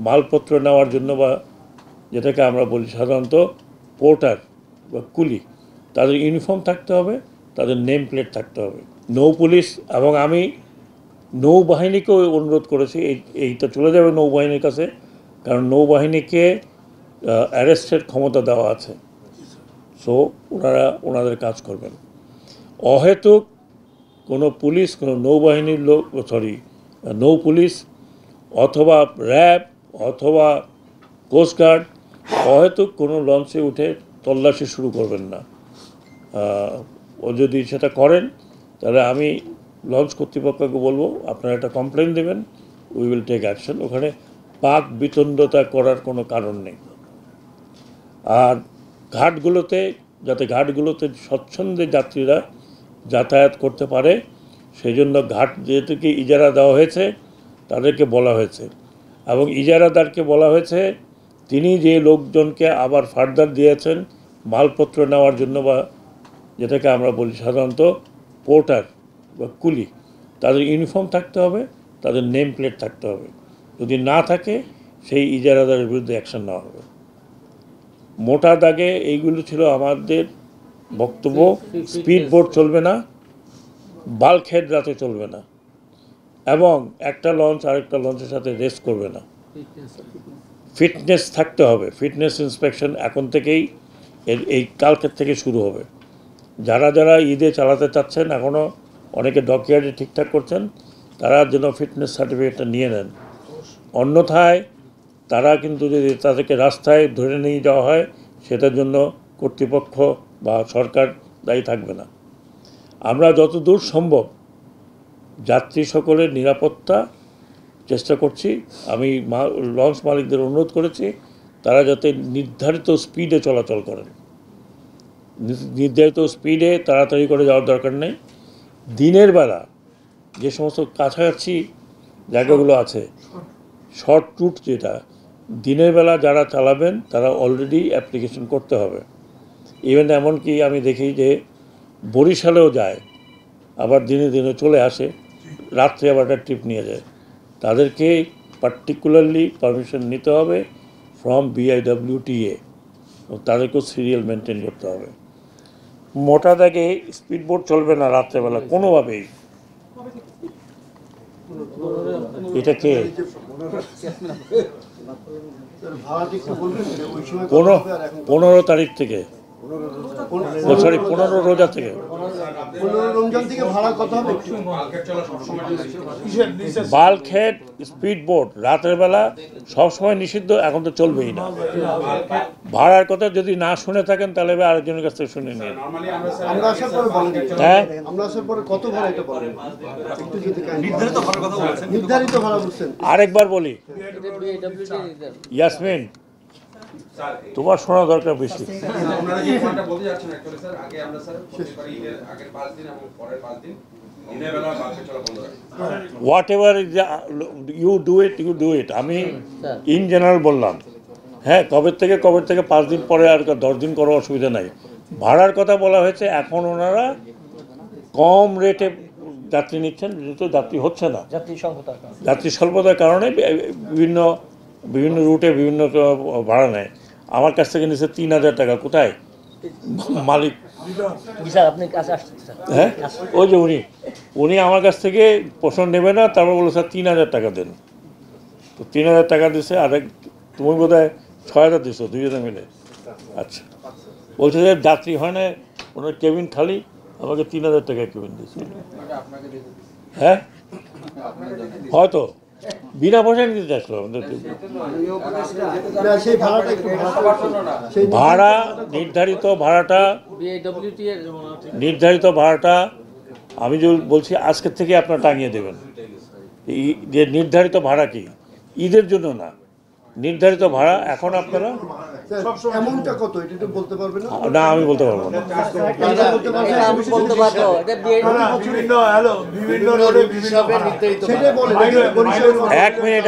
মালপত্র নেওয়ার জন্য বা যেটাকে আমরা বলি সাধারণত পোর্টার বা কুলি, তাদের ইউনিফর্ম থাকতে হবে, তাদের নেম প্লেট থাকতে হবে। নৌ পুলিশ এবং আমি নৌবাহিনীকেও অনুরোধ করেছি এইটা চলে যাবে নৌবাহিনীর কাছে, কারণ নৌবাহিনীকে অ্যারেস্টের ক্ষমতা দেওয়া আছে। সো ওনাদের কাজ করবেন। অহেতুক কোনো পুলিশ, কোনো নৌবাহিনীর লোক, নৌ পুলিশ অথবা র্যাব অথবা কোস্টগার্ড অহেতুক কোনো লঞ্চে উঠে তল্লাশি শুরু করবেন না। ও যদি সেটা করেন তাহলে আমি লঞ্চ কর্তৃপক্ষকে বলবো আপনারা একটা কমপ্লেন দেবেন, উই উইল টেক অ্যাকশন। ওখানে পাক বিতণ্ডতা করার কোনো কারণ নেই। আর ঘাটগুলোতে স্বচ্ছন্দে যাত্রীরা যাতায়াত করতে পারে সেই জন্য ঘাট যেহেতুকে ইজারা দেওয়া হয়েছে তাদেরকে বলা হয়েছে, এবং ইজারাদারকে বলা হয়েছে তিনি যে লোকজনকে আবার ফার্দার দিয়েছেন মালপত্র নেওয়ার জন্য বা যেটাকে আমরা বলি সাধারণত পোর্টার বা কুলি, তাদের ইউনিফর্ম থাকতে হবে, তাদের নেম প্লেট থাকতে হবে। যদি না থাকে সেই ইজারাদারের বিরুদ্ধে অ্যাকশন নেওয়া হবে। মোটা দাগে এইগুলো ছিল আমাদের বক্তব্য। স্পিড বোট চলবে না, বাল্ক হেড রাতে চলবে না, এবং একটা লঞ্চ আরেকটা লঞ্চের সাথে রেস করবে না। ফিটনেস থাকতে হবে। ফিটনেস ইন্সপেকশন এখন থেকেই এই কালকের থেকে শুরু হবে। যারা ঈদে চালাতে চাচ্ছেন, এখনও অনেকে ডকইয়ার্ডে ঠিকঠাক করছেন, তারা যেন ফিটনেস সার্টিফিকেটটা নিয়ে নেন। অন্যথায় তারা কিন্তু যদি তাদেরকে রাস্তায় ধরে নিয়ে যাওয়া হয় সেটার জন্য কর্তৃপক্ষ বা সরকার দায়ী থাকবে না। আমরা যতদূর সম্ভব যাত্রী সকলের নিরাপত্তা চেষ্টা করছি। আমি লঞ্চ মালিকদের অনুরোধ করেছি তারা যাতে নির্ধারিত স্পিডে চলাচল করেন। নির্ধারিত স্পিডে তাড়াতাড়ি করে যাওয়ার দরকার নেই। দিনের বেলা যে সমস্ত কাছাকাছি জায়গাগুলো আছে, শর্ট রুট যেটা, দিনের বেলা যারা চালাবেন তারা অলরেডি অ্যাপ্লিকেশন করতে হবে। ইভেন এমনকি আমি দেখি যে বরিশালেও যায়, আবার দিনে দিনে চলে আসে, রাত্রে আবার একটা ট্রিপ নিয়ে যায়। তাদেরকে পার্টিকুলারলি পারমিশন নিতে হবে ফ্রম BIWTA, তাদেরকেও সিরিয়াল মেনটেন করতে হবে। মোটা দাগে স্পিড বোট চলবে না রাত্রেবেলা কোনোভাবেই। এটা কে 15 তারিখ থেকে, সরি 15 রোজা থেকে। বাল্ক হেড স্পিড বোট রাতের বেলা সবসময় নিষিদ্ধ, এখন তো চলবেই না। ভাড়ার কথা যদি না শুনে থাকেন তাহলে আরেকজনের কাছ থেকে শুনে নিন। হ্যাঁ, আরেকবার বলি, ইয়াসমিন তোমার শোনা দরকার বেশি। Whatever you do it. আমি ইন জেনারেল বললাম। হ্যাঁ, কবে থেকে 5 দিন পরে আর 10 দিন করার অসুবিধা নাই। ভাড়ার কথা বলা হয়েছে, এখন ওনারা কম রেটে যাত্রী নিচ্ছেন, যেহেতু যাত্রী হচ্ছে না, যাত্রী স্বল্পতার কারণে বিভিন্ন রুটে বিভিন্ন ভাড়া নেয়। আমার কাছ থেকে নিচ্ছে 3000 টাকা। কোথায় মালিক? হ্যাঁ, ওই যে উনি আমার কাছ থেকে প্রশ্ন নেবে না, তারপর বলো স্যার 3000 টাকা দেন। তো 3000 টাকা দিচ্ছে। আরেক তুমি বোধ হয় 6000 দিচ্ছ, দুজনে মিলে। আচ্ছা, বলছে যে যাত্রী হয় না, ওনার কেবিন খালি, আমাকে 3000 টাকা কেবিন দিচ্ছে। হ্যাঁ, হয়তো বিনা পয়সা নিতে চাইছিল আমাদেরকে। ভাড়া নির্ধারিত ভাড়াটা আমি যে বলছি আজকের থেকে আপনারা টাঙিয়ে দেবেন। যে নির্ধারিত ভাড়া কি, ঈদের জন্য না, নির্ধারিত ভাড়া। এখন আপনারা না, আমি বলতে পারবো না। 1 মিনিট